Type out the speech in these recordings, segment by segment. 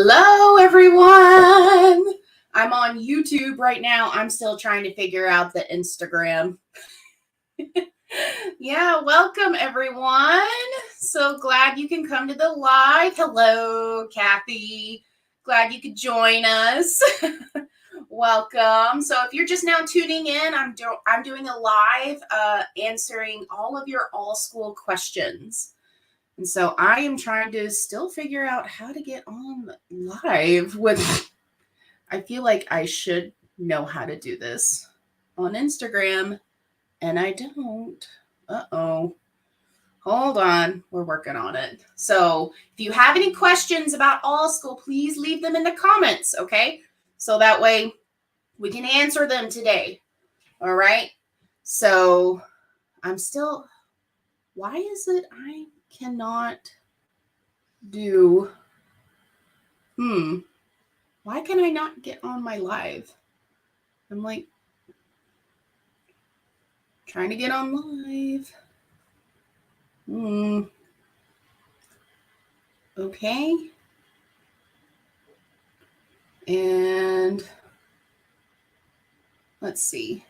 Hello, everyone. I'm on YouTube right now. I'm still trying to figure out the Instagram. Yeah, welcome, everyone. So glad you can come to the live. Hello, Kathy. Glad you could join us. Welcome. So if you're just now tuning in, I'm doing a live answering all of your Allschool questions. And so I am trying to still figure out how to get on live with, I feel like I should know how to do this on Instagram, and I don't. Uh-oh. Hold on. We're working on it. So if you have any questions about Allschool, please leave them in the comments, okay? So that way we can answer them today. All right? So I'm still, why is it I cannot do, why can I not get on my live? I'm like trying to get on live. Okay. And let's see.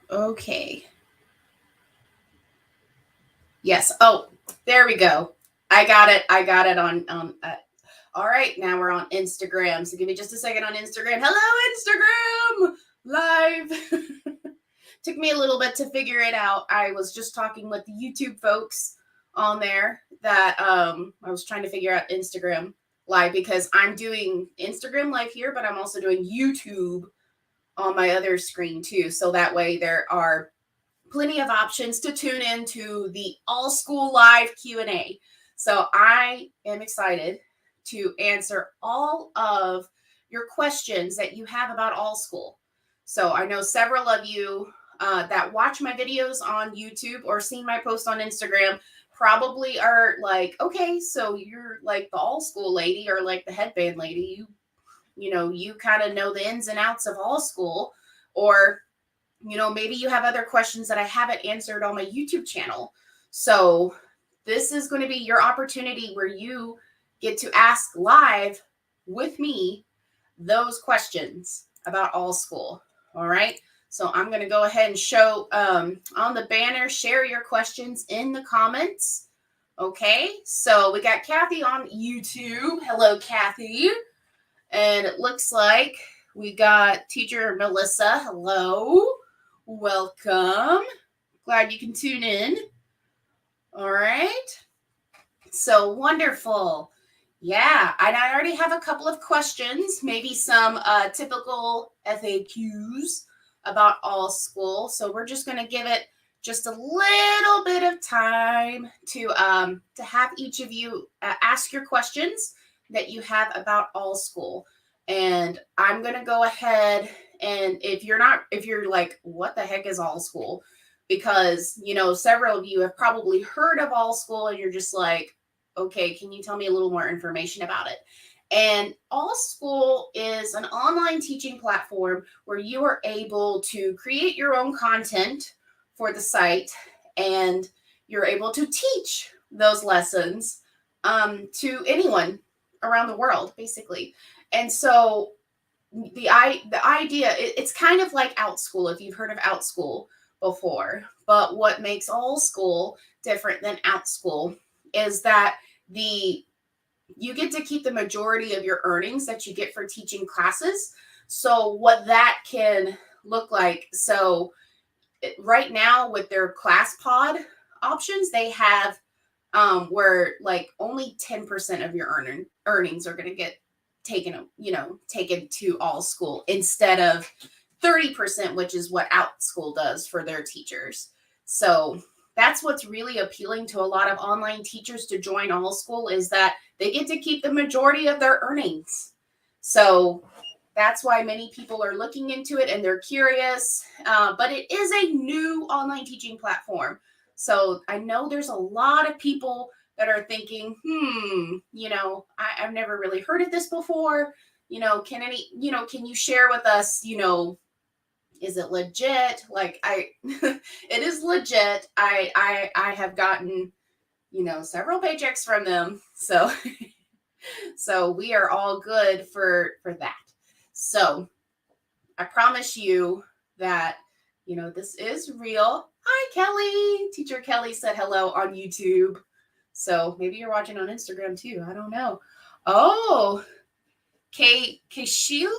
Okay. Yes. Oh, there we go. I got it on all right, now we're on Instagram. So give me just a second on Instagram. Hello, Instagram live. Took me a little bit to figure it out. I was just talking with the YouTube folks on there that I was trying to figure out Instagram live because I'm doing Instagram live here, but I'm also doing YouTube on my other screen too. So that way there are plenty of options to tune into the Allschool live Q&A. So I am excited to answer all of your questions that you have about Allschool. So I know several of you that watch my videos on YouTube or seen my post on Instagram probably are like, okay, so you're like the Allschool lady or like the headband lady. You kind of know the ins and outs of Allschool, or maybe you have other questions that I haven't answered on my YouTube channel. So this is going to be your opportunity where you get to ask live with me those questions about Allschool. All right. So I'm going to go ahead and show on the banner, share your questions in the comments. Okay. So we got Kathy on YouTube. Hello, Kathy. And it looks like we got teacher Melissa. Hello. Welcome. Glad you can tune in. All right. So wonderful. Yeah, and I already have a couple of questions, maybe some typical FAQs about Allschool. So we're just going to give it just a little bit of time to have each of you ask your questions that you have about Allschool. And I'm going to go ahead, and if you're like, what the heck is Allschool? Because, several of you have probably heard of Allschool and you're just like, okay, can you tell me a little more information about it? And Allschool is an online teaching platform where you are able to create your own content for the site, and you're able to teach those lessons to anyone around the world, basically. And so the idea, it's kind of like Outschool, if you've heard of Outschool before. But what makes Allschool different than Outschool is that you get to keep the majority of your earnings that you get for teaching classes. So what that can look like, so right now with their ClassPod options, they have where like only 10% of your earnings are going to get taken to Allschool instead of 30%, which is what Outschool does for their teachers. So that's what's really appealing to a lot of online teachers to join Allschool, is that they get to keep the majority of their earnings. So that's why many people are looking into it and they're curious. But it is a new online teaching platform. So I know there's a lot of people that are thinking, I've never really heard of this before. Can you share with us, is it legit? Like it is legit. I have gotten several paychecks from them. So, so we are all good for that. So I promise you that, this is real. Hi, Kelly. Teacher Kelly said hello on YouTube. So maybe you're watching on Instagram too. I don't know. Oh, Sheila?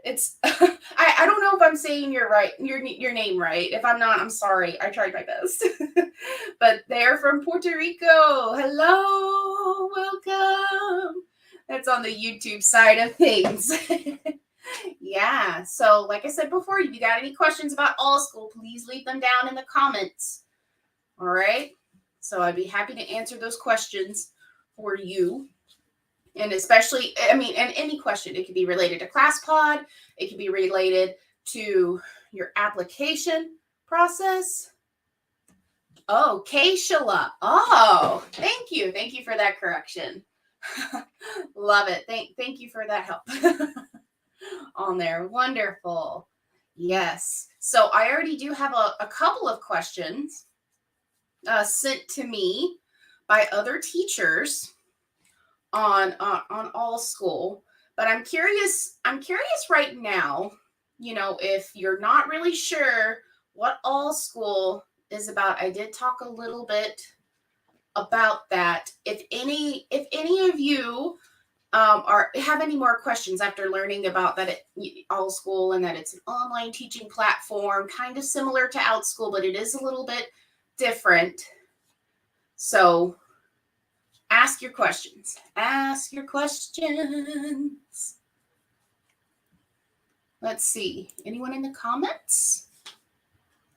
It's I don't know if I'm saying your name right. If I'm not, I'm sorry. I tried my best. But they're from Puerto Rico. Hello, welcome. That's on the YouTube side of things. Yeah. So like I said before, if you got any questions about Allschool, please leave them down in the comments. All right. So I'd be happy to answer those questions for you. And especially, and any question, it could be related to ClassPod. It could be related to your application process. Oh, Keishala. Oh, thank you. Thank you for that correction. Love it. Thank you for that help on there. Wonderful. Yes. So I already do have a couple of questions sent to me by other teachers on Allschool, but I'm curious right now, if you're not really sure what Allschool is about. I did talk a little bit about that. If any of you have any more questions after learning about that Allschool, and that it's an online teaching platform, kind of similar to Outschool, but it is a little bit different. So ask your questions. Ask your questions. Let's see. Anyone in the comments?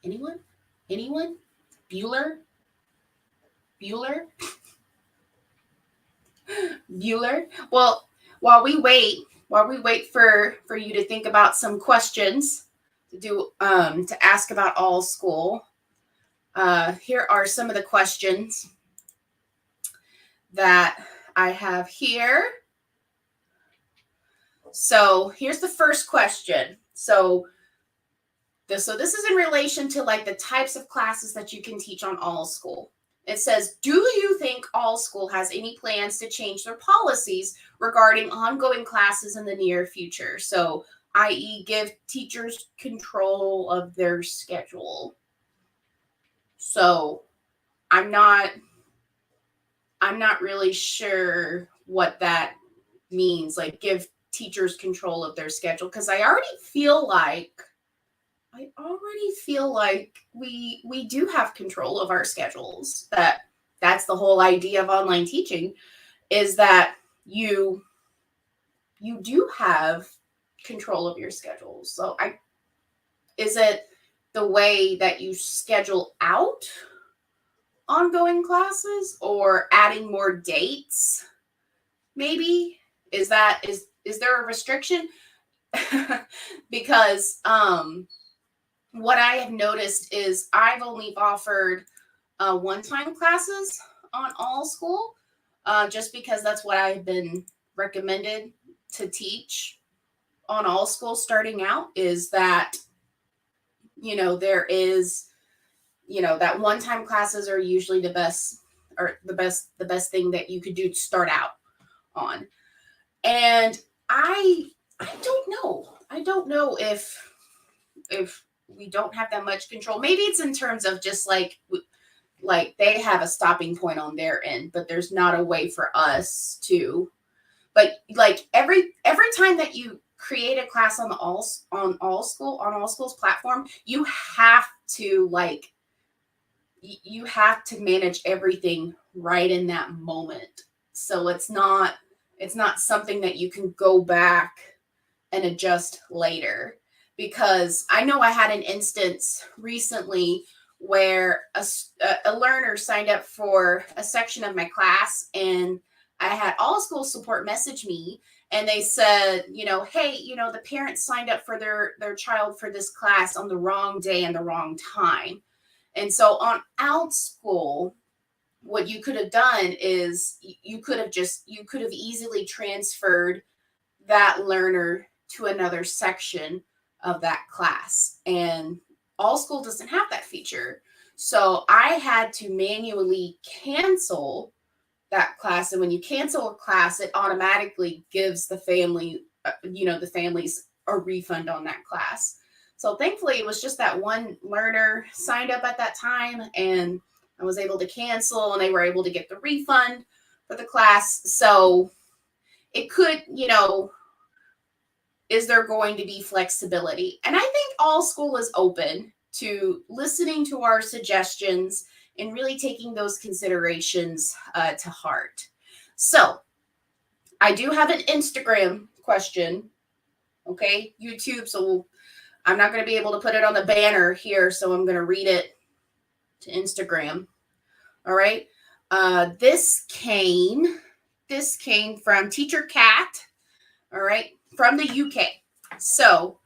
Anyone? Bueller? Well, while we wait for you to think about some questions to ask about Allschool, here are some of the questions that I have here. So here's the first question. So this is in relation to like the types of classes that you can teach on Allschool. It says, do you think Allschool has any plans to change their policies regarding ongoing classes in the near future? So, i.e., give teachers control of their schedule. So I'm not really sure what that means, like give teachers control of their schedule, because I already feel like we do have control of our schedules. That's the whole idea of online teaching, is that you do have control of your schedules. So is it the way that you schedule out ongoing classes, or adding more dates? Maybe is there a restriction? Because what I have noticed is I've only offered one-time classes on Allschool, just because that's what I've been recommended to teach on Allschool starting out, is that there is that one-time classes are usually the best thing that you could do to start out on. And I don't know if we don't have that much control. Maybe it's in terms of just like they have a stopping point on their end, but there's not a way for us to. But like every time that you create a class on Allschool's platform, you have to manage everything right in that moment. So it's not something that you can go back and adjust later. Because I know I had an instance recently where a learner signed up for a section of my class, and I had Allschool support message me, and they said, hey, the parents signed up for their child for this class on the wrong day and the wrong time. And so on Outschool, what you could have done is you could have easily transferred that learner to another section of that class. And Allschool doesn't have that feature. So I had to manually cancel that class. And when you cancel a class, it automatically gives the family, the families a refund on that class. So thankfully, it was just that one learner signed up at that time, and I was able to cancel, and they were able to get the refund for the class. So it could, is there going to be flexibility? And I think Allschool is open to listening to our suggestions and really taking those considerations to heart. So I do have an Instagram question. Okay, YouTube. So I'm not going to be able to put it on the banner here, so I'm going to read it to Instagram. All right. This came from Teacher Cat. All right, from the UK. So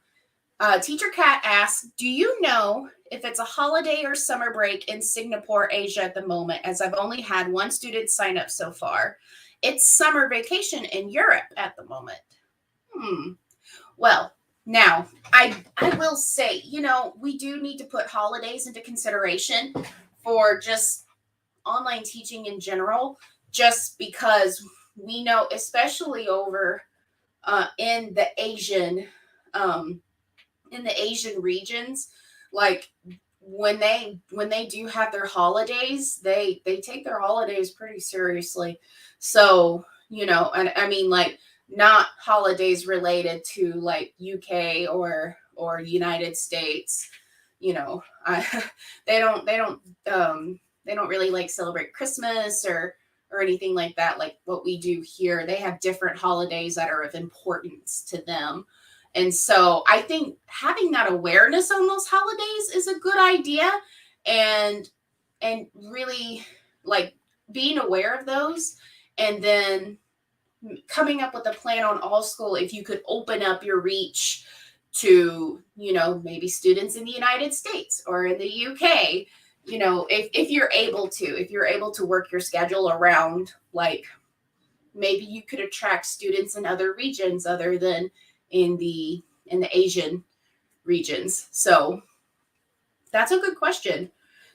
Teacher Cat asks, do you know if it's a holiday or summer break in Singapore, Asia at the moment, as I've only had one student sign up so far? It's summer vacation in Europe at the moment. Well, now I will say, we do need to put holidays into consideration for just online teaching in general, just because we know, especially over in the Asian regions, like when they do have their holidays, they take their holidays pretty seriously. So, and I mean, like, not holidays related to like UK or United States, they don't really like celebrate Christmas or anything like that, like what we do here. They have different holidays that are of importance to them. And so I think having that awareness on those holidays is a good idea, and really like being aware of those, and then coming up with a plan on Allschool if you could open up your reach to, maybe students in the United States or in the UK, if you're able to work your schedule around, like maybe you could attract students in other regions other than in the Asian regions. So that's a good question,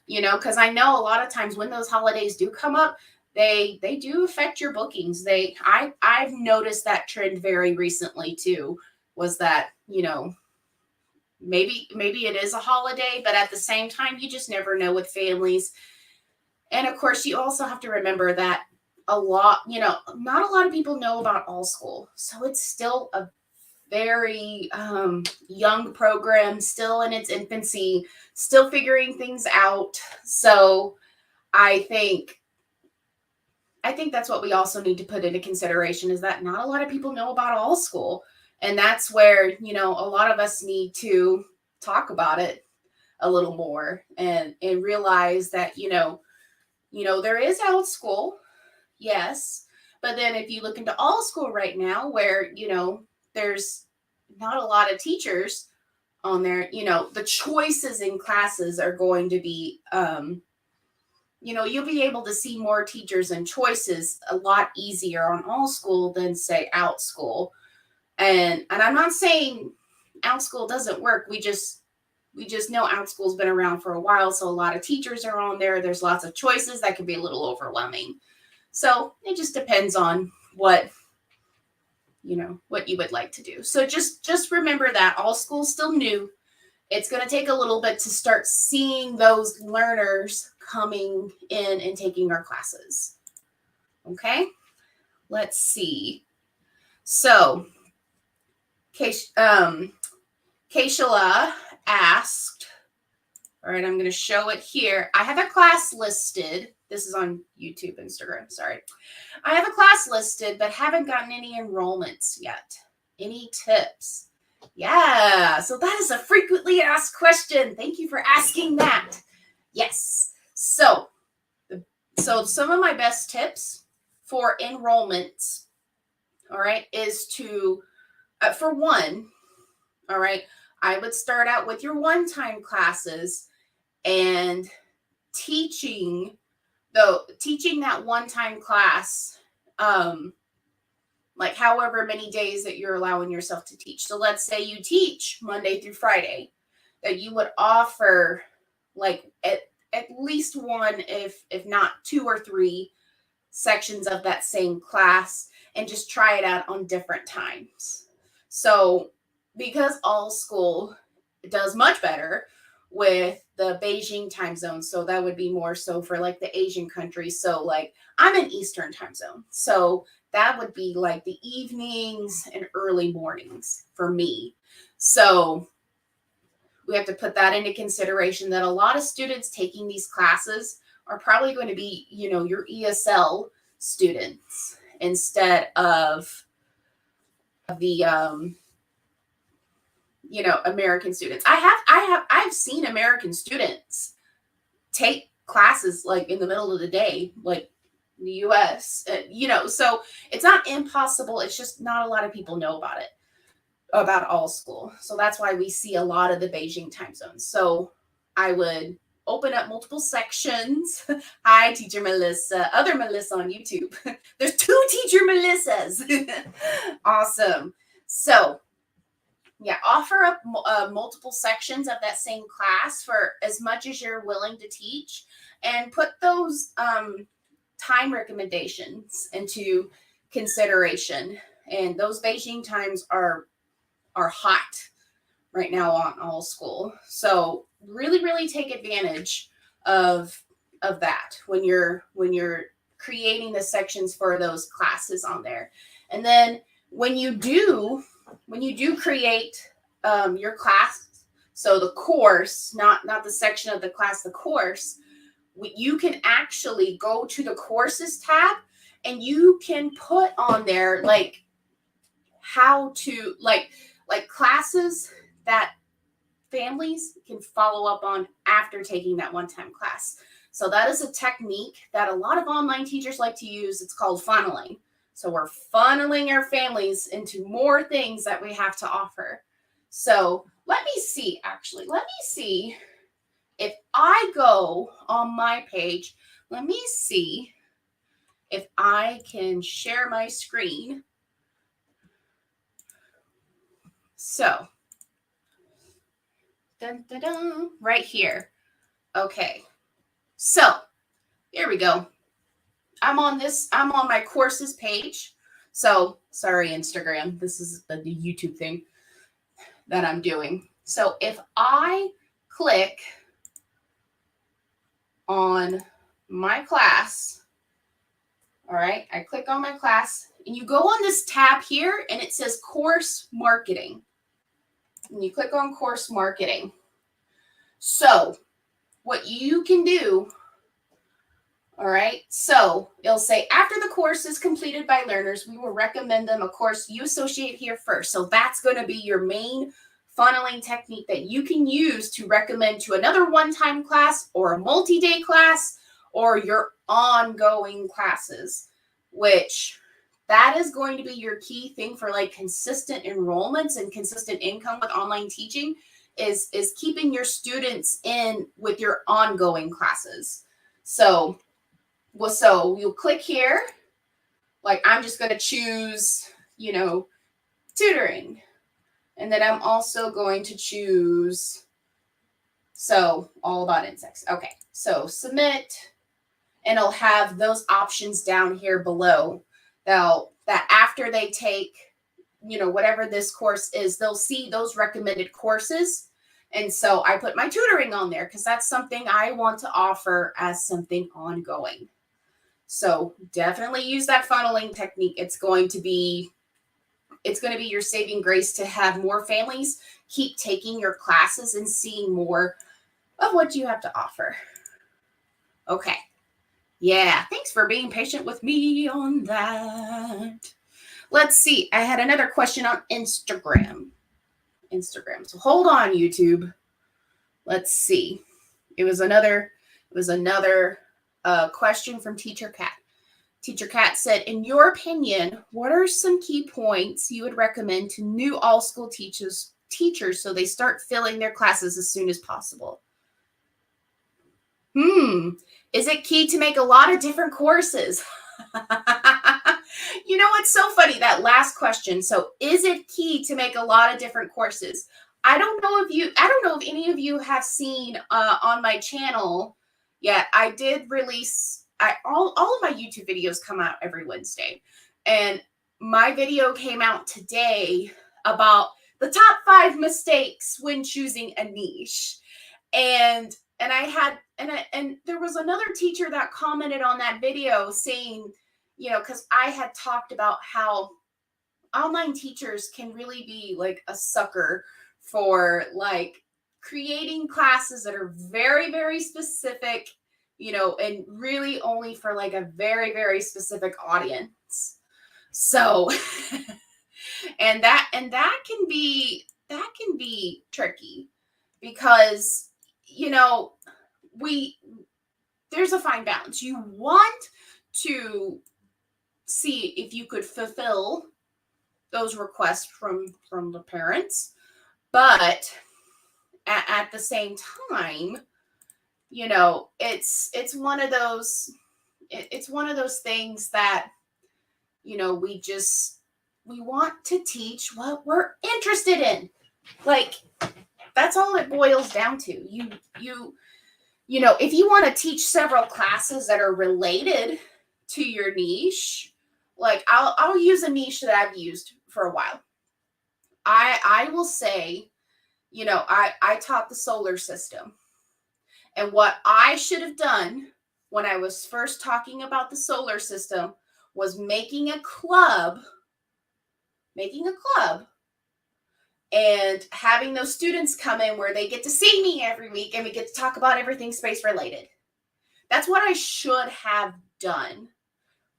because I know a lot of times when those holidays do come up, they do affect your bookings. I've noticed that trend very recently too, was that, maybe it is a holiday, but at the same time, you just never know with families. And of course, you also have to remember that not a lot of people know about Allschool. So it's still a very young program, still in its infancy, still figuring things out. So I think that's what we also need to put into consideration, is that not a lot of people know about Allschool. And that's where, a lot of us need to talk about it a little more and realize that, there is Allschool, yes. But then if you look into Allschool right now, where, there's not a lot of teachers on there, the choices in classes are going to be, you'll be able to see more teachers and choices a lot easier on Allschool than, say, Outschool. And I'm not saying Outschool doesn't work. We just know Outschool's been around for a while, so a lot of teachers are on there. There's lots of choices that can be a little overwhelming. So it just depends on what you would like to do. So just remember that Allschool's still new. It's going to take a little bit to start seeing those learners coming in and taking our classes. Okay, let's see. So Keishala asked, all right, I'm going to show it here. I have a class listed. This is on YouTube, Instagram, sorry. I have a class listed, but haven't gotten any enrollments yet. Any tips? Yeah, so that is a frequently asked question. Thank you for asking that. Yes. So some of my best tips for enrollments, all right, is to, for one, all right, I would start out with your one-time classes and teaching that one-time class, like however many days that you're allowing yourself to teach. So let's say you teach Monday through Friday, that you would offer like at least one, if not two or three sections of that same class, and just try it out on different times. So because Allschool does much better with the Beijing time zone, so that would be more so for like the Asian countries. So like I'm in Eastern time zone, so that would be like the evenings and early mornings for me. So we have to put that into consideration, that a lot of students taking these classes are probably going to be, your ESL students instead of the American students. I've seen American students take classes like in the middle of the day, like the US, so it's not impossible. It's just not a lot of people know about it, about Allschool. So that's why we see a lot of the Beijing time zones. So I would open up multiple sections. Hi, Teacher Melissa, other Melissa on YouTube. There's 2 Teacher Melissas. Awesome. So yeah, offer up multiple sections of that same class for as much as you're willing to teach, and put those time recommendations into consideration. And those Beijing times are hot right now on Allschool. So really, really take advantage of that when you're creating the sections for those classes on there. And then when you do create your class, so the course, not the section of the class, the course, you can actually go to the courses tab, and you can put on there like how to like classes that families can follow up on after taking that one-time class. So that is a technique that a lot of online teachers like to use. It's called funneling. So we're funneling our families into more things that we have to offer. So let me see if I go on my page. Let me see if I can share my screen. So, dun, dun, dun, right here. Okay. So, here we go. I'm on my courses page. So, sorry, Instagram. This is the YouTube thing that I'm doing. So, if I click on my class, all right, I click on my class, and you go on this tab here, and it says course marketing. And you click on course marketing. So what you can do, all right, so it'll say, after the course is completed by learners, we will recommend them a course you associate here first. So that's going to be your main funneling technique that you can use to recommend to another one-time class or a multi-day class or your ongoing classes, which that is going to be your key thing for like consistent enrollments and consistent income with online teaching is keeping your students in with your ongoing classes. So you'll click here, like I'm just going to choose, tutoring. And then I'm also going to choose, all about insects. Okay, so submit, and it'll have those options down here below. Now, that after they take, whatever this course is, they'll see those recommended courses. And so I put my tutoring on there because that's something I want to offer as something ongoing. So definitely use that funneling technique. It's going to be your saving grace to have more families keep taking your classes and seeing more of what you have to offer. Okay. Yeah, thanks for being patient with me on that. Let's see. I had another question on Instagram. So hold on, YouTube. Let's see. It was another question from Teacher Cat. Teacher Cat said, in your opinion, what are some key points you would recommend to new Allschool teachers so they start filling their classes as soon as possible? Is it key to make a lot of different courses? What's so funny, that last question. So is it key to make a lot of different courses? I don't know if any of you have seen on my channel Yeah, I did release all of my YouTube videos come out every Wednesday. And my video came out today about the top 5 mistakes when choosing a niche. And and there was another teacher that commented on that video saying, because I had talked about how online teachers can really be like a sucker for like creating classes that are very, very specific, and really only for like a very, very specific audience. So, and that can be tricky because, we there's a fine balance. You want to see if you could fulfill those requests from the parents, but at the same time, it's one of those things that, we want to teach what we're interested in. Like, that's all it boils down to. If you want to teach several classes that are related to your niche, like I'll use a niche that I've used for a while. I will say, I taught the solar system. And what I should have done when I was first talking about the solar system was making a club and having those students come in where they get to see me every week and we get to talk about everything space related. That's what I should have done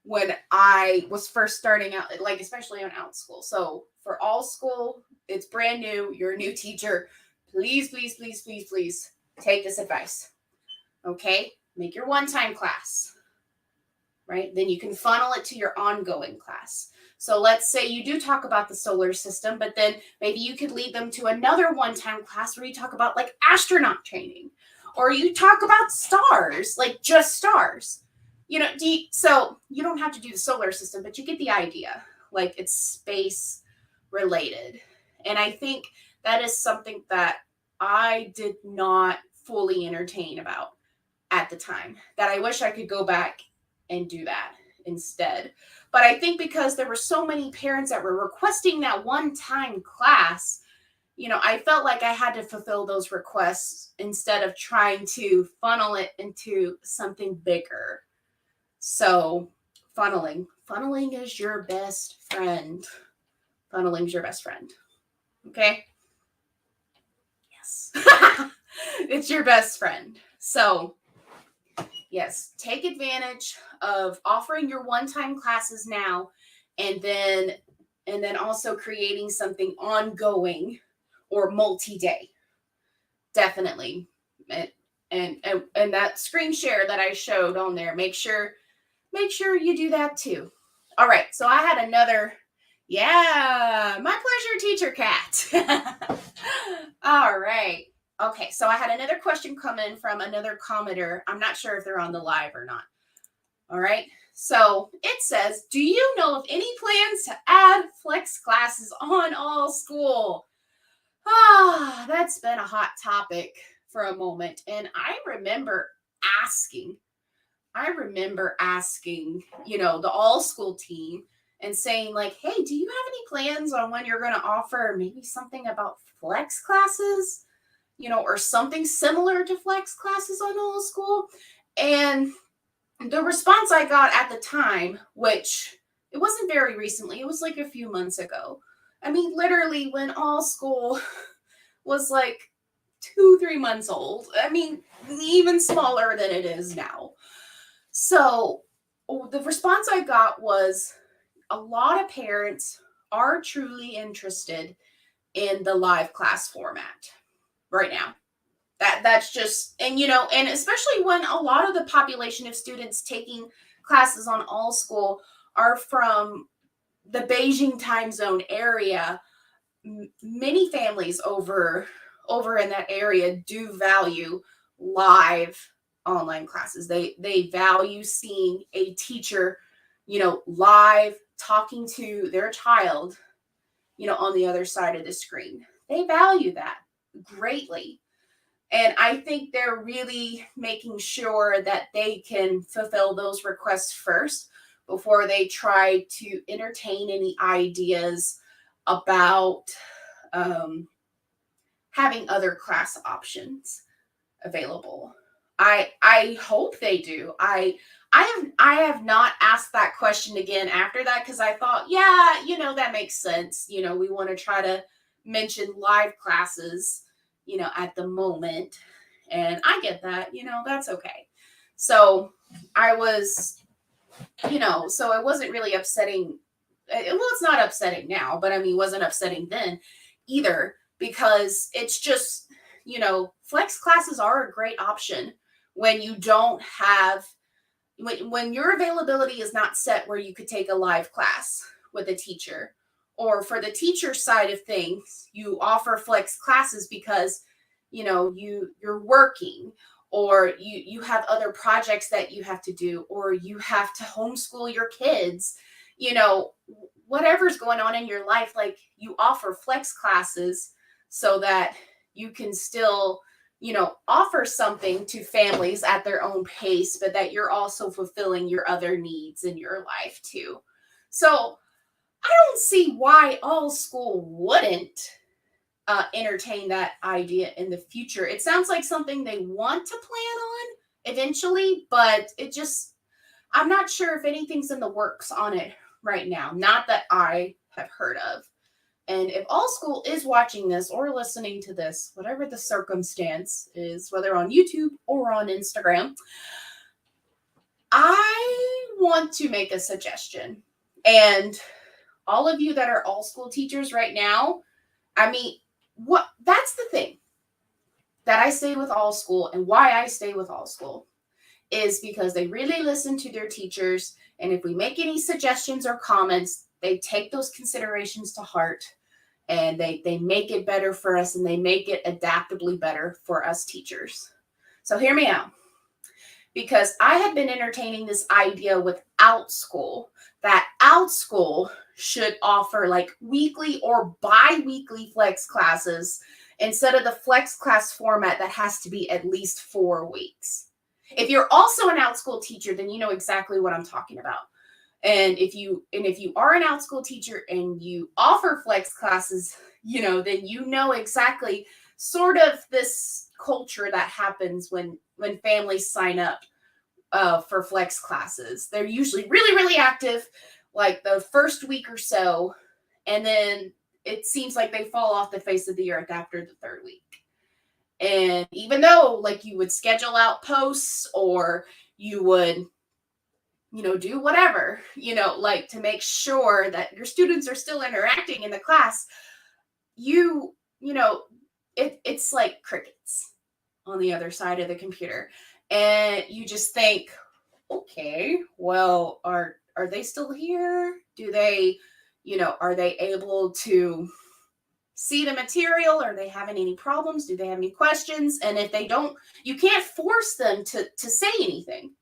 when I was first starting out, like especially on Outschool. So for Allschool, it's brand new. You're a new teacher. Please, please, please, please, please take this advice. Okay? Make your one-time class, right? Then you can funnel it to your ongoing class. So let's say you do talk about the solar system, but then maybe you could lead them to another one-time class where you talk about like astronaut training, or you talk about stars, like just stars. So you don't have to do the solar system, but you get the idea. Like, it's space related. And I think that is something that I did not fully entertain about at the time, that I wish I could go back and do that instead. But I think because there were so many parents that were requesting that one-time class, I felt like I had to fulfill those requests instead of trying to funnel it into something bigger. So funneling is your best friend. Funneling's your best friend. Okay? Yes. It's your best friend. So yes, take advantage of offering your one-time classes now, and then also creating something ongoing or multi-day. Definitely. And that screen share that I showed on there, make sure you do that too. All right, so I had another, my pleasure, Teacher Cat. All right. Okay, so I had another question come in from another commenter. I'm not sure if they're on the live or not. All right, so it says, do you know of any plans to add flex classes on Allschool? That's been a hot topic for a moment. And I remember asking, the Allschool team and saying like, hey, do you have any plans on when you're going to offer maybe something about flex classes? Or something similar to flex classes on Allschool. And the response I got at the time, which it wasn't very recently, it was like a few months ago. I mean, literally when Allschool was like 2-3 months old. I mean, even smaller than it is now. So the response I got was a lot of parents are truly interested in the live class format right now. That's just, and especially when a lot of the population of students taking classes on Allschool are from the Beijing time zone area. Many families over in that area do value live online classes. They value seeing a teacher, live talking to their child, on the other side of the screen. They value that greatly. And I think they're really making sure that they can fulfill those requests first before they try to entertain any ideas about having other class options available. I hope they do. I have not asked that question again after that, because I thought, yeah, that makes sense. We want to try to mention live classes, at the moment. And I get that, that's okay. So I was, so it wasn't really upsetting. Well, it's not upsetting now, but I mean, it wasn't upsetting then either, because it's just, flex classes are a great option when you don't have, when your availability is not set where you could take a live class with a teacher. Or for the teacher side of things, you offer flex classes because, you're working, or you have other projects that you have to do, or you have to homeschool your kids, whatever's going on in your life, like you offer flex classes so that you can still, offer something to families at their own pace, but that you're also fulfilling your other needs in your life too. So I don't see why Allschool wouldn't entertain that idea in the future. It sounds like something they want to plan on eventually, but I'm not sure if anything's in the works on it right now. Not that I have heard of. And if Allschool is watching this or listening to this, whatever the circumstance is, whether on YouTube or on Instagram, I want to make a suggestion. And all of you that are Allschool teachers right now, I mean, that's the thing that I stay with Allschool, and why I stay with Allschool is because they really listen to their teachers. And if we make any suggestions or comments, they take those considerations to heart, and they make it better for us, and they make it adaptably better for us teachers. So hear me out. Because I had been entertaining this idea with Outschool, that Outschool should offer like weekly or bi-weekly flex classes instead of the flex class format that has to be at least 4 weeks. If you're also an Outschool teacher, then you know exactly what I'm talking about. And if you are an Outschool teacher and you offer flex classes, then you know exactly sort of this culture that happens when families sign up for flex classes. They're usually really, really active like the first week or so, and then it seems like they fall off the face of the earth after the 3rd week. And even though like you would schedule out posts, or you would do whatever, like to make sure that your students are still interacting in the class, it's like crickets on the other side of the computer. And you just think, okay, well, are they still here? Do they, are they able to see the material? Are they having any problems? Do they have any questions? And if they don't, you can't force them to say anything,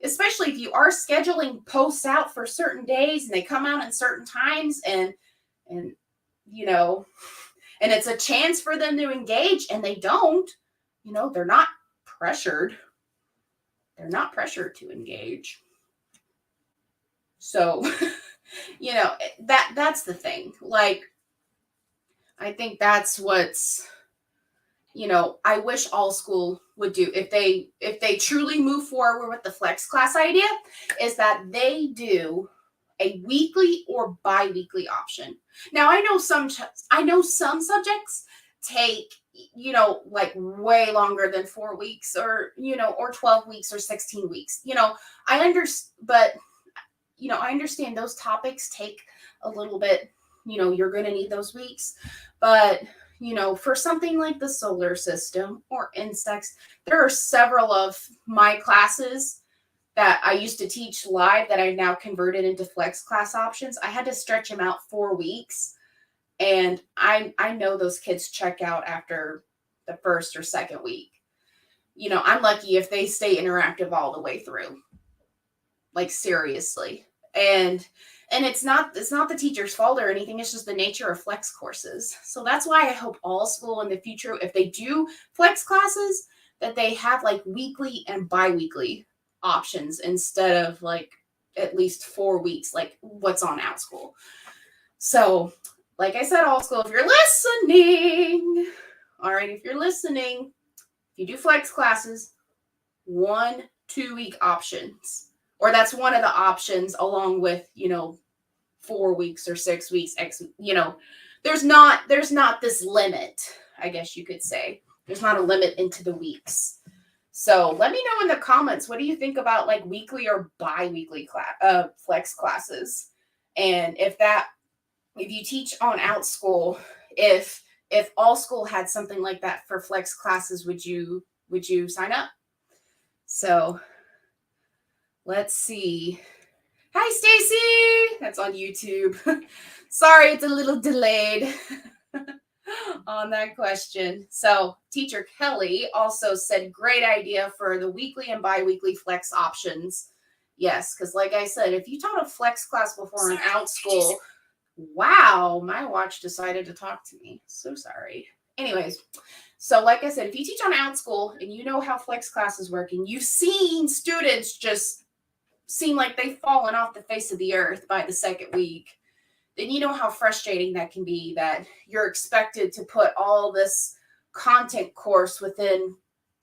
especially if you are scheduling posts out for certain days and they come out at certain times, and and it's a chance for them to engage, and they don't, they're not pressured. They're not pressured to engage. So, that's the thing. Like, I think that's what's, I wish Allschool would do if they truly move forward with the flex class idea, is that they do a weekly or bi-weekly option. Now, I know some subjects take, like way longer than 4 weeks, or, or 12 weeks or 16 weeks. I understand those topics take a little bit, you're going to need those weeks. But, for something like the solar system or insects, there are several of my classes that I used to teach live that I now converted into flex class options. I had to stretch them out 4 weeks. And I know those kids check out after the 1st or 2nd week. I'm lucky if they stay interactive all the way through. Like, seriously. And And it's not the teacher's fault or anything. It's just the nature of flex courses. So that's why I hope Allschool in the future, if they do flex classes, that they have like weekly and bi-weekly options instead of like at least 4 weeks, like what's on Outschool. So, like I said, Allschool, if you're listening, all right, if you're listening, if you do flex classes, 1-2 week options, or that's one of the options along with, 4 weeks or 6 weeks, there's not this limit, I guess you could say. There's not a limit into the weeks. So let me know in the comments, what do you think about like weekly or bi-weekly flex classes? And if you teach on Outschool, if Allschool had something like that for flex classes, would you sign up? So let's see. Hi, Stacy. That's on YouTube. Sorry, it's a little delayed on that question. So Teacher Kelly also said, great idea for the weekly and bi-weekly flex options. Yes, because like I said, if you taught a flex class before in Outschool, wow, my watch decided to talk to me. So sorry. Anyways, so like I said, if you teach on Outschool and you know how flex classes work and you've seen students just seem like they've fallen off the face of the earth by the second week, then you know how frustrating that can be, that you're expected to put all this content course within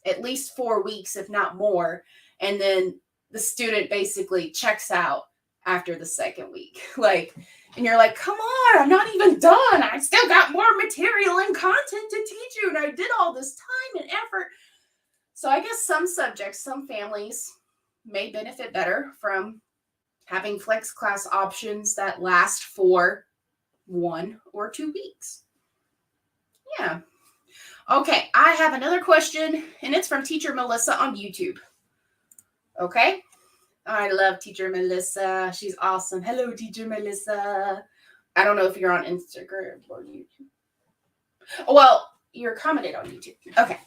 at least 4 weeks, if not more. And then the student basically checks out after the second week. And you're like, come on, I'm not even done. I still got more material and content to teach you. And I did all this time and effort. So I guess some subjects, some families may benefit better from having flex class options that last for 1 or 2 weeks. Yeah. Okay, I have another question, and it's from Teacher Melissa on YouTube. Okay. I love Teacher Melissa. She's awesome. Hello, Teacher Melissa. I don't know if you're on Instagram or YouTube. Well, you're commented on YouTube. Okay.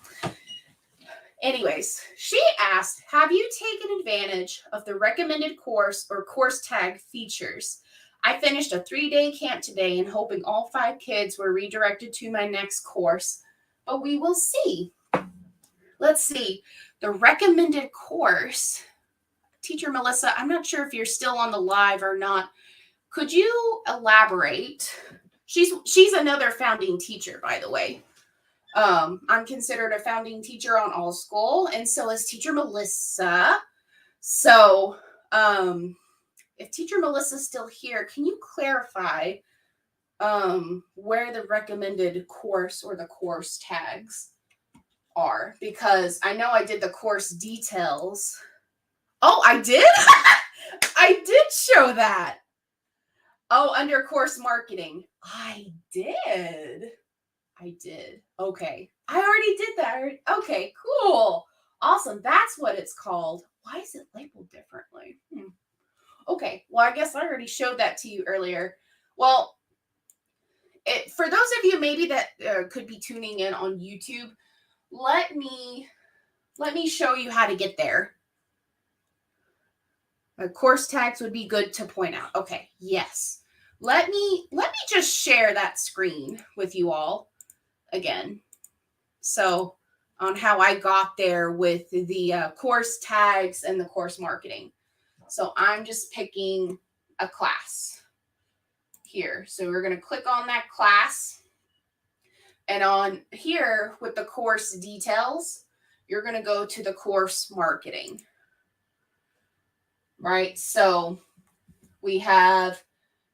Anyways, she asked, have you taken advantage of the recommended course or course tag features? I finished a 3-day camp today and hoping all 5 kids were redirected to my next course, but we will see. Let's see. The recommended course, Teacher Melissa, I'm not sure if you're still on the live or not. Could you elaborate? She's another founding teacher, by the way. I'm considered a founding teacher on Allschool, and so is Teacher Melissa. So, if Teacher Melissa's still here, can you clarify where the recommended course or the course tags are? Because I know I did the course details. Oh, I did? I did show that. Oh, under course marketing. I did. Okay. I already did that. Okay, cool. Awesome. That's what it's called. Why is it labeled differently? Okay. Well, I guess I already showed that to you earlier. Well, for those of you maybe that could be tuning in on YouTube, let me show you how to get there. Course tags would be good to point out. Okay. Yes. Let me just share that screen with you all again. So on how I got there with the course tags and the course marketing. So I'm just picking a class here. So we're going to click on that class. And on here with the course details, you're going to go to the course marketing. Right? So we have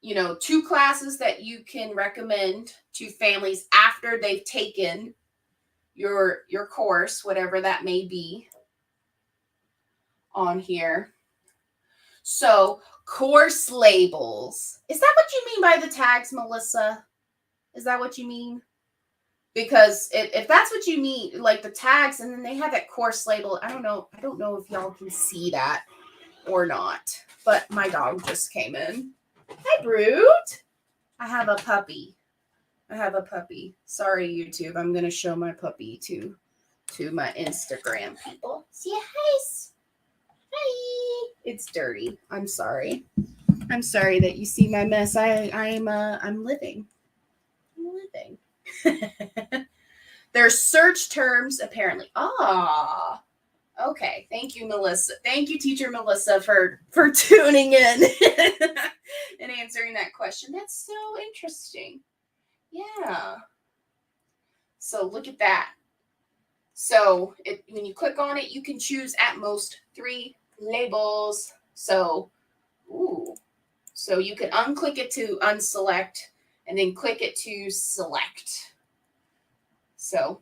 2 classes that you can recommend to families after they've taken your course, whatever that may be, on here. So course labels. Is that what you mean by the tags, Melissa? Is that what you mean? Because if that's what you mean, like the tags, and then they have that course label. I don't know if y'all can see that or not, but my dog just came in. Hi, Brute. I have a puppy. Sorry, YouTube. I'm going to show my puppy to my Instagram people. See, hi. It's dirty. I'm sorry. I'm sorry that you see my mess. I'm living. There's search terms apparently. Okay. Thank you, Melissa. Thank you, teacher Melissa, for tuning in and answering that question. That's so interesting. Yeah. So look at that. So when you click on it, you can choose at most 3 labels. So, so you can unclick it to unselect and then click it to select. So,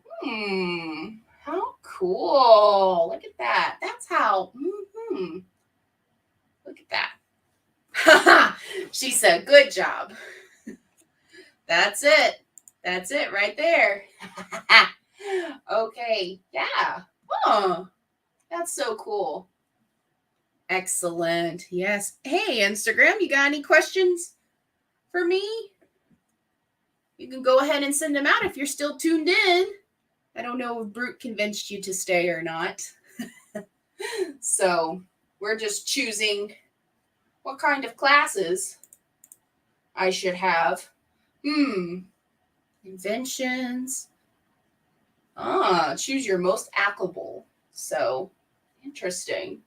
how cool. Look at that. That's how, look at that. She said, good job. That's it. That's it right there. Okay. Yeah. Oh, that's so cool. Excellent. Yes. Hey, Instagram, you got any questions for me? You can go ahead and send them out if you're still tuned in. I don't know if Brute convinced you to stay or not. So we're just choosing what kind of classes I should have. Inventions. Choose your most applicable. So interesting.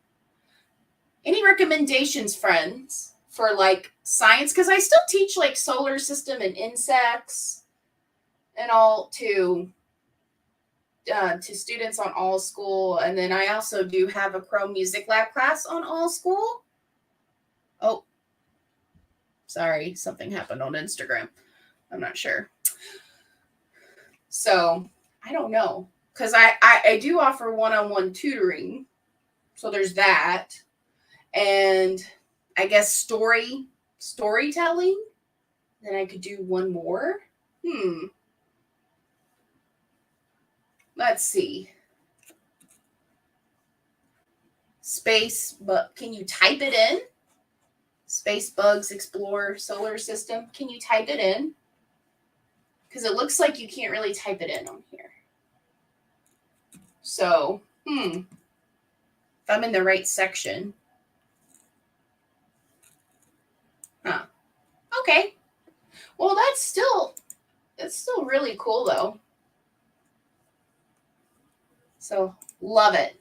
Any recommendations, friends, for like science? Because I still teach like solar system and insects and all to students on Allschool. And then I also do have a Chrome Music Lab class on Allschool. Oh, sorry. Something happened on Instagram. I'm not sure. So I don't know. Because I do offer one-on-one tutoring. So there's that. And I guess storytelling. Then I could do one more. Let's see. Space, but can you type it in? Space bugs explore solar system. Can you type it in? Because it looks like you can't really type it in on here. So, if I'm in the right section. Okay. Well, that's still really cool though. So love it.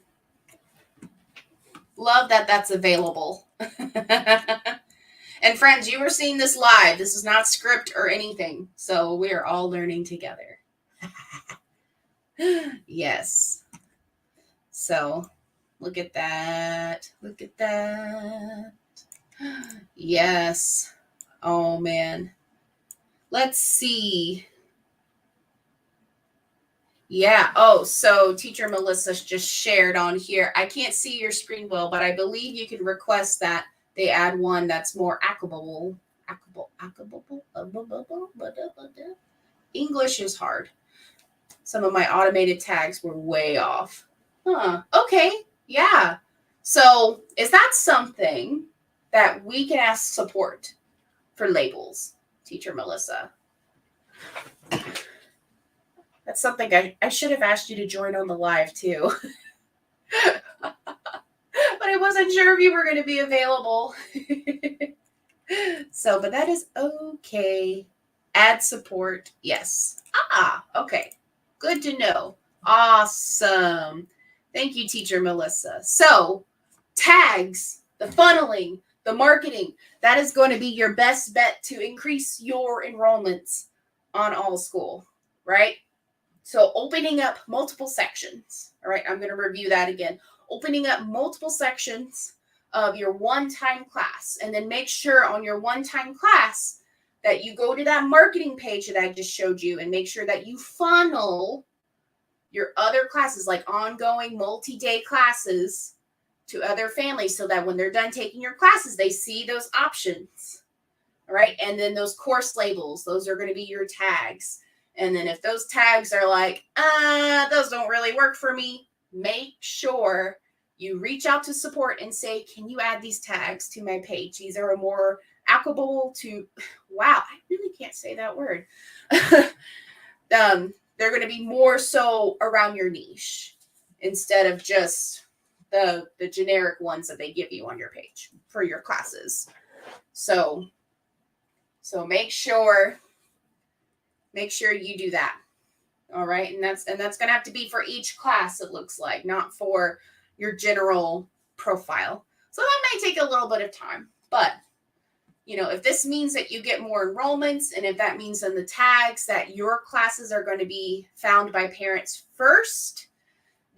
Love that that's available. And friends, you were seeing this live. This is not script or anything. So we're all learning together. Yes. So look at that. Look at that. Yes. Oh, man. Let's see. Yeah. Oh, so teacher Melissa just shared on here. I can't see your screen well, but I believe you can request that they add one that's more applicable. English is hard. Some of my automated tags were way off. Okay. Yeah. So is that something that we can ask support for labels, teacher Melissa? That's something I should have asked you to join on the live too. But I wasn't sure if you were going to be available. So, but that is okay. Add support. Yes. Okay. Good to know. Awesome. Thank you, teacher Melissa. So, tags, the funneling, the marketing, that is going to be your best bet to increase your enrollments on Allschool, right? So opening up multiple sections. All right, I'm going to review that again. Opening up multiple sections of your one-time class. And then make sure on your one-time class that you go to that marketing page that I just showed you and make sure that you funnel your other classes, like ongoing multi-day classes, to other families so that when they're done taking your classes, they see those options. All right, and then those course labels, those are going to be your tags. And then if those tags are like, those don't really work for me, make sure you reach out to support and say, can you add these tags to my page? These are more applicable to, wow, I really can't say that word. They're going to be more so around your niche instead of just the generic ones that they give you on your page for your classes. So make sure you do that. All right. And that's going to have to be for each class, it looks like, not for your general profile. So that might take a little bit of time, but if this means that you get more enrollments, and if that means in the tags that your classes are going to be found by parents first,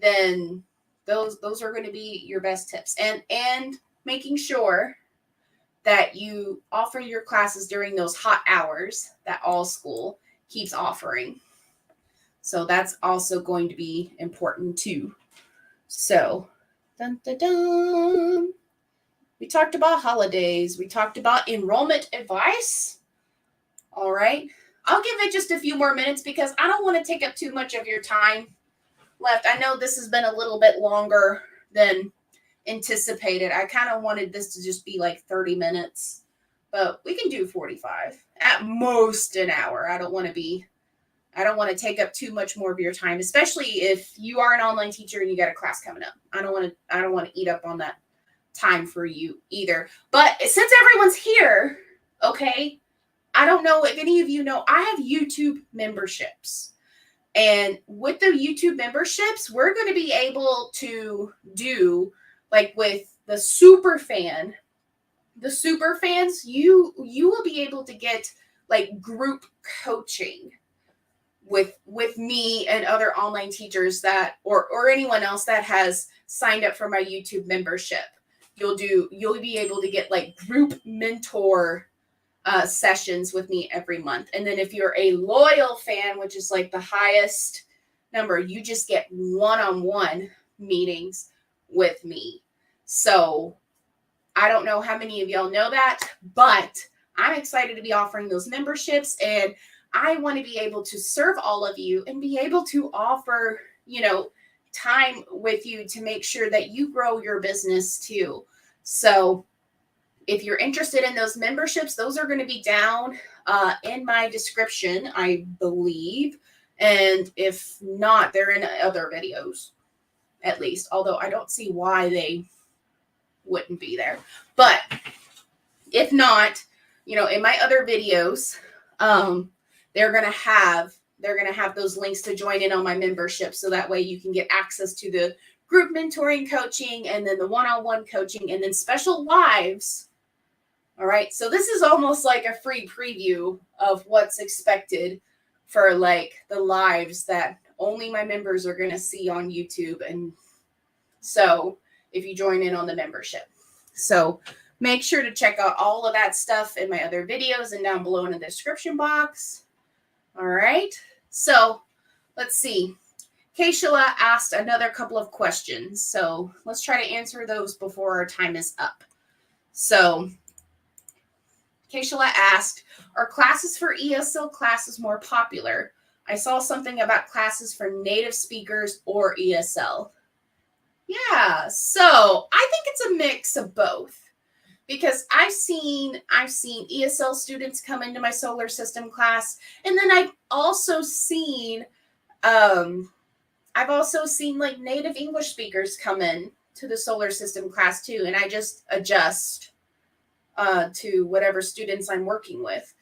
then those are going to be your best tips. And making sure that you offer your classes during those hot hours that Allschool keeps offering. So that's also going to be important too. So, dun, dun, dun. We talked about holidays. We talked about enrollment advice. All right. I'll give it just a few more minutes because I don't want to take up too much of your time left. I know this has been a little bit longer than anticipated. I kind of wanted this to just be like 30 minutes, but we can do 45, at most an hour. I don't want to take up too much more of your time, especially if you are an online teacher and you got a class coming up. I don't want to eat up on that time for you either. But since everyone's here, okay, I don't know if any of you know, I have YouTube memberships. And with the YouTube memberships, we're going to be able to do, like with the super fans, you will be able to get like group coaching with me and other online teachers that, or anyone else that has signed up for my YouTube membership. You'll be able to get like group mentor sessions with me every month. And then if you're a loyal fan, which is like the highest number, you just get one-on-one meetings with me. So I don't know how many of y'all know that, but I'm excited to be offering those memberships, and I want to be able to serve all of you and be able to offer, time with you to make sure that you grow your business too. So if you're interested in those memberships, those are going to be down in my description, I believe. And if not, they're in other videos, at least. Although I don't see why they wouldn't be there. But if not, in my other videos, they're going to have those links to join in on my membership. So that way you can get access to the group mentoring coaching, and then the one-on-one coaching, and then special lives. All right. So this is almost like a free preview of what's expected for like the lives that only my members are going to see on YouTube. And so if you join in on the membership, so make sure to check out all of that stuff in my other videos and down below in the description box. All right. So let's see. Keishla asked another couple of questions. So let's try to answer those before our time is up. So Keishla asked, are classes for ESL classes more popular? I saw something about classes for native speakers or ESL. Yeah, so I think it's a mix of both, because I've seen ESL students come into my solar system class, and then I've also seen like native English speakers come in to the solar system class too, and I just adjust to whatever students I'm working with.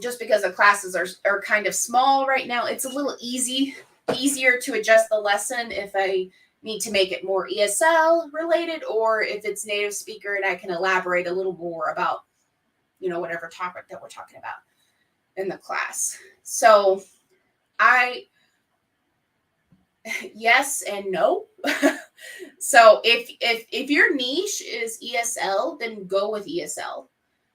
Just because the classes are kind of small right now, it's a little easier to adjust the lesson if I need to make it more ESL related, or if it's native speaker and I can elaborate a little more about, whatever topic that we're talking about in the class. So yes and no. So if your niche is ESL, then go with ESL.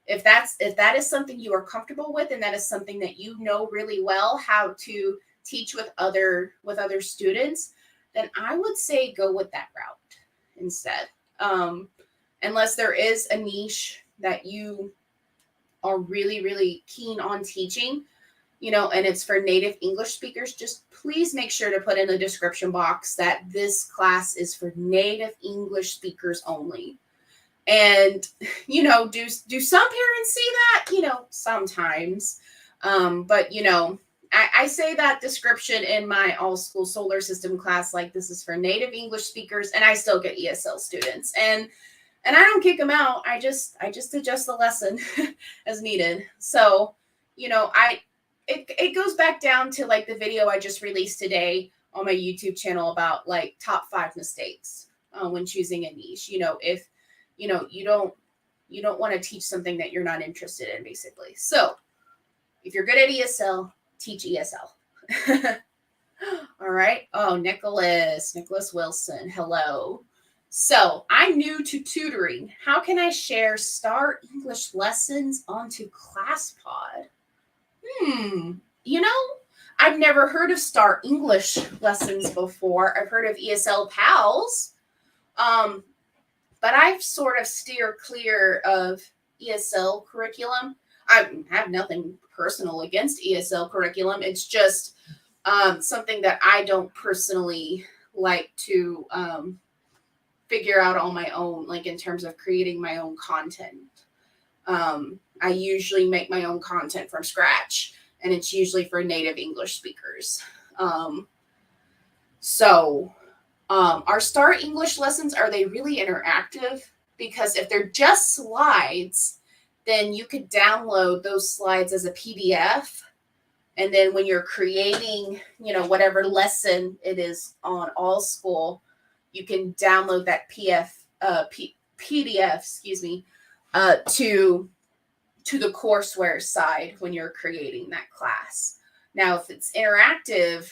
If that is something you are comfortable with, and that is something that you know really well how to teach with other students, then I would say go with that route instead. Unless there is a niche that you are really, really keen on teaching, and it's for native English speakers, just please make sure to put in the description box that this class is for native English speakers only. And, do some parents see that? Sometimes. But, I say that description in my Allschool solar system class, like this is for native English speakers, and I still get ESL students. And And I don't kick them out. I just adjust the lesson as needed. So, it goes back down to like the video I just released today on my YouTube channel about like top 5 mistakes when choosing a niche. If you don't want to teach something that you're not interested in, basically. So if you're good at ESL, teach ESL. All right. Oh, Nicholas Wilson. Hello. So I'm new to tutoring. How can I share Star English lessons onto ClassPod? I've never heard of Star English lessons before. I've heard of Esl Pals. But I've sort of steer clear of ESL curriculum. I have nothing personal against ESL curriculum. It's just something that I don't personally like to figure out on my own, like in terms of creating my own content. I usually make my own content from scratch, and it's usually for native English speakers. Our Star English lessons, are they really interactive? Because if they're just slides, then you could download those slides as a PDF. And then when you're creating, whatever lesson it is on Allschool, you can download that PDF, to the courseware side when you're creating that class. Now, if it's interactive,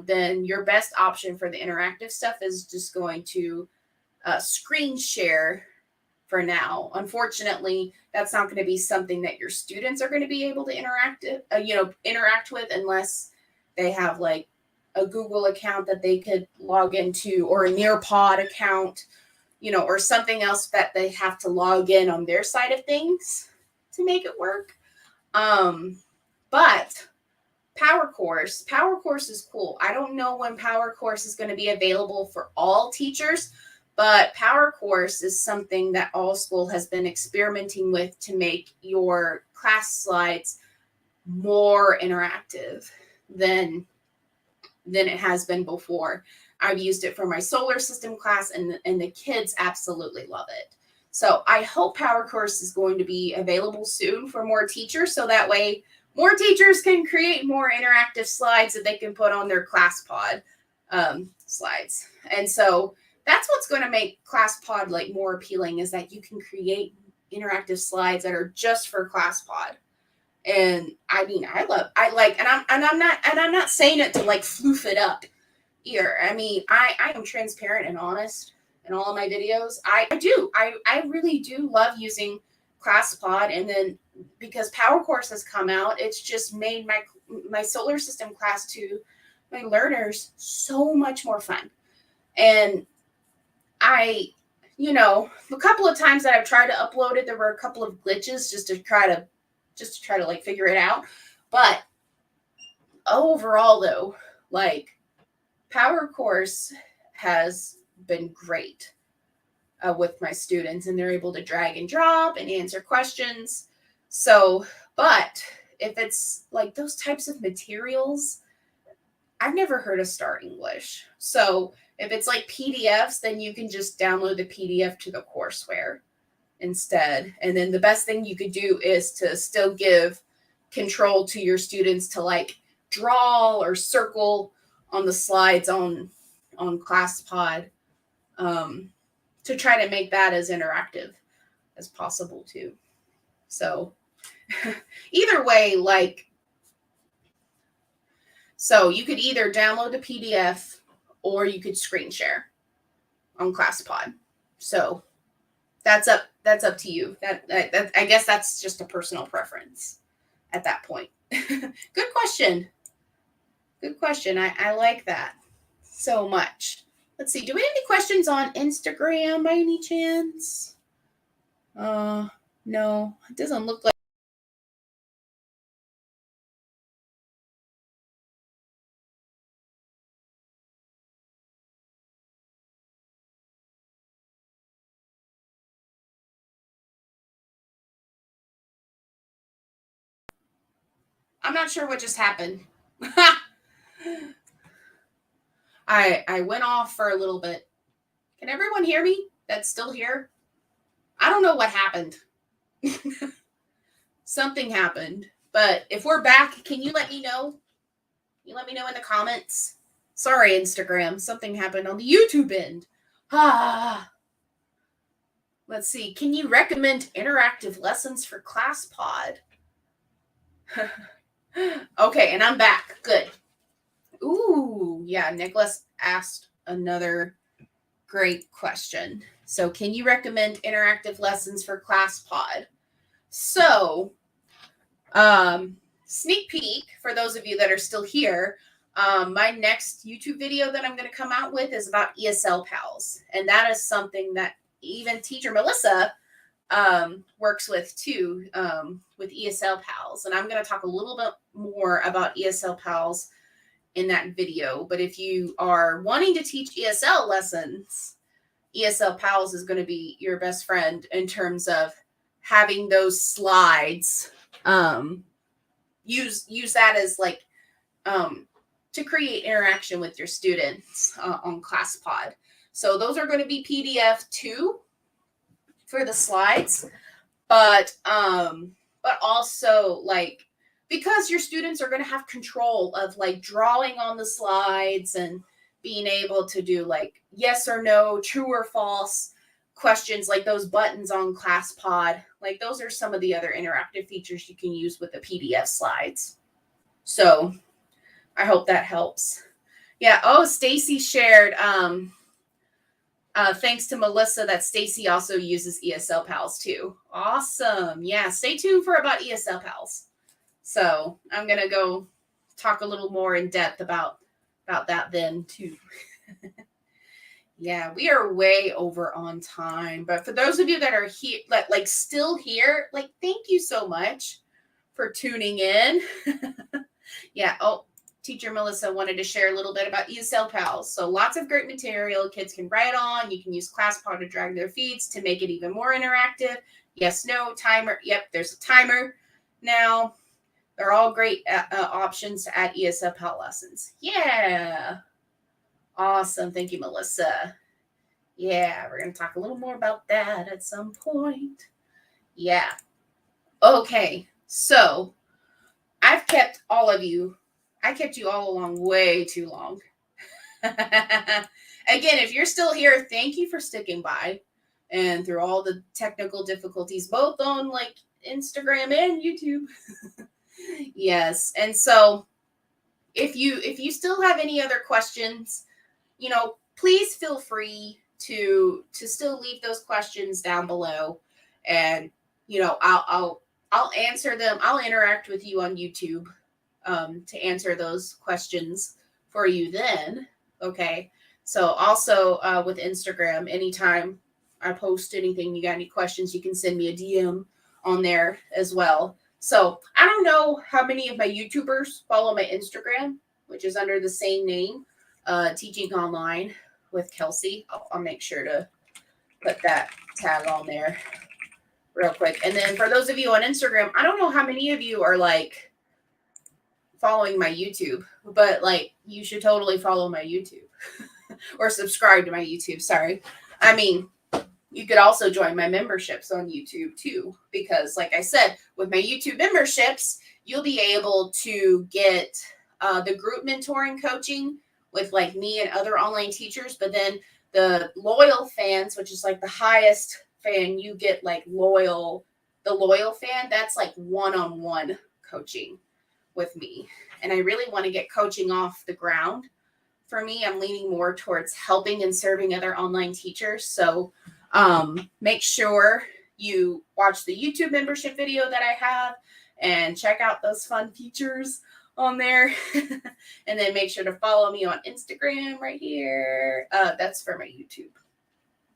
then your best option for the interactive stuff is just going to screen share for now. Unfortunately, that's not going to be something that your students are going to be able to interact with unless they have like a Google account that they could log into, or a Nearpod account, or something else that they have to log in on their side of things to make it work. But Power Course is cool. I don't know when Power Course is going to be available for all teachers, but Power Course is something that Allschool has been experimenting with to make your class slides more interactive than it has been before. I've used it for my solar system class, and the kids absolutely love it. So I hope Power Course is going to be available soon for more teachers, so that way more teachers can create more interactive slides that they can put on their ClassPod slides. And so that's what's going to make ClassPod like more appealing, is that you can create interactive slides that are just for ClassPod. And I mean, I'm not saying it to like floof it up either. I mean, I am transparent and honest in all of my videos. I really do love using ClassPod, and then because Power Course has come out, it's just made my solar system class to my learners so much more fun. And a couple of times that I've tried to upload it, there were a couple of glitches just to try to like figure it out. But overall though, like Power Course has been great with my students, and they're able to drag and drop and answer questions. So, but if it's like those types of materials, I've never heard of Star English. So if it's like PDFs, then you can just download the PDF to the courseware instead. And then the best thing you could do is to still give control to your students to like draw or circle on the slides on ClassPod, to try to make that as interactive as possible too. So either way, so you could either download the PDF or you could screen share on ClassPod. So that's up to you. That I guess that's just a personal preference at that point. Good question. I like that so much. Let's see. Do we have any questions on Instagram by any chance? No, it doesn't look like. I'm not sure what just happened. I went off for a little bit. Can everyone hear me? That's still here? I don't know what happened. Something happened. But if we're back, can you let me know? You let me know in the comments. Sorry, Instagram. Something happened on the YouTube end. Let's see. Can you recommend interactive lessons for ClassPod? Okay, and I'm back. Good. Ooh, yeah. Nicholas asked another great question. So, can you recommend interactive lessons for ClassPod? So, sneak peek for those of you that are still here. My next YouTube video that I'm going to come out with is about Esl Pals, and that is something that even teacher Melissa works with too, with Esl Pals, and I'm going to talk a little bit more about Esl Pals in that video. But if you are wanting to teach ESL lessons, Esl Pals is going to be your best friend in terms of having those slides. Use that as like to create interaction with your students on ClassPod. So those are going to be PDF too for the slides, but also like, because your students are going to have control of like drawing on the slides and being able to do like yes or no, true or false questions, like those buttons on ClassPod. Like those are some of the other interactive features you can use with the PDF slides. So I hope that helps. Yeah. Oh, Stacy shared. Thanks to Melissa that Stacy also uses Esl Pals too. Awesome. Yeah. Stay tuned for about Esl Pals. So I'm going to go talk a little more in depth about that then too. Yeah, we are way over on time. But for those of you that are here, like still here, like thank you so much for tuning in. Yeah. Oh, teacher Melissa wanted to share a little bit about Esl Pals. So lots of great material kids can write on. You can use ClassPod to drag their feeds to make it even more interactive. Yes, no, timer. Yep, there's a timer now. They're all great options to add Esl Pal lessons. Yeah. Awesome. Thank you, Melissa. Yeah, we're going to talk a little more about that at some point. Yeah. Okay. So I kept you all along way too long. Again, if you're still here, thank you for sticking by and through all the technical difficulties, both on like Instagram and YouTube. Yes. And so if you still have any other questions, please feel free to still leave those questions down below, and I'll answer them. I'll interact with you on YouTube to answer those questions for you then. Okay. So also with Instagram, anytime I post anything, you got any questions, you can send me a DM on there as well. So I don't know how many of my YouTubers follow my Instagram, which is under the same name, Teaching Online with Kelsey. I'll make sure to put that tag on there real quick. And then for those of you on Instagram, I don't know how many of you are like following my YouTube, but like you should totally follow my YouTube or subscribe to my YouTube. Sorry. I mean, you could also join my memberships on YouTube too, because like I said, with my YouTube memberships, you'll be able to get the group mentoring coaching with like me and other online teachers. But then the loyal fans, which is like the highest fan, you get like the loyal fan. That's like one-on-one coaching with me. And I really want to get coaching off the ground. For me, I'm leaning more towards helping and serving other online teachers. So make sure you watch the YouTube membership video that I have and check out those fun features on there. And then make sure to follow me on Instagram right here. That's for my YouTube.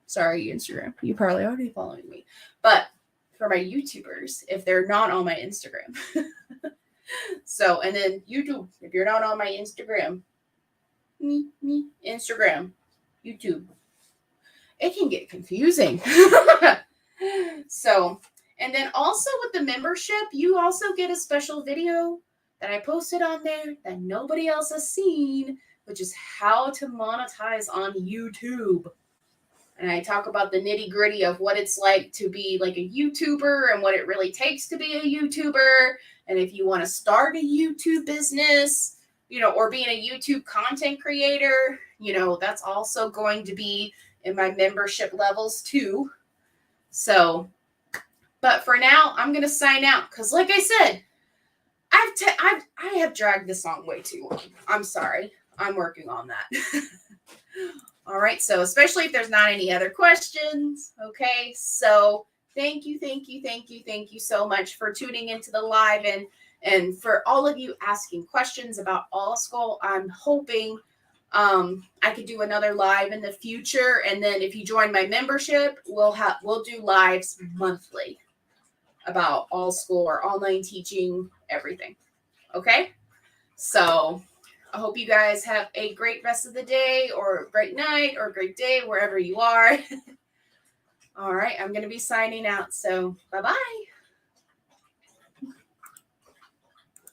Sorry, Instagram. You probably already following me. But for my YouTubers, if they're not on my Instagram. So, and then YouTube, if you're not on my Instagram, Instagram, YouTube. It can get confusing. So, and then also with the membership, you also get a special video that I posted on there that nobody else has seen, which is how to monetize on YouTube. And I talk about the nitty gritty of what it's like to be like a YouTuber and what it really takes to be a YouTuber. And if you want to start a YouTube business, or being a YouTube content creator, that's also going to be in my membership levels too. So, but for now, I'm going to sign out because, like I said, I have dragged this on way too long. I'm sorry. I'm working on that. All right. So, especially if there's not any other questions. Okay. So, thank you so much for tuning into the live and for all of you asking questions about Allschool. I'm hoping I could do another live in the future, and then if you join my membership, we'll do lives monthly about Allschool or online teaching, everything. Okay, so I hope you guys have a great rest of the day, or a great night, or a great day wherever you are. All right, I'm going to be signing out. So bye bye.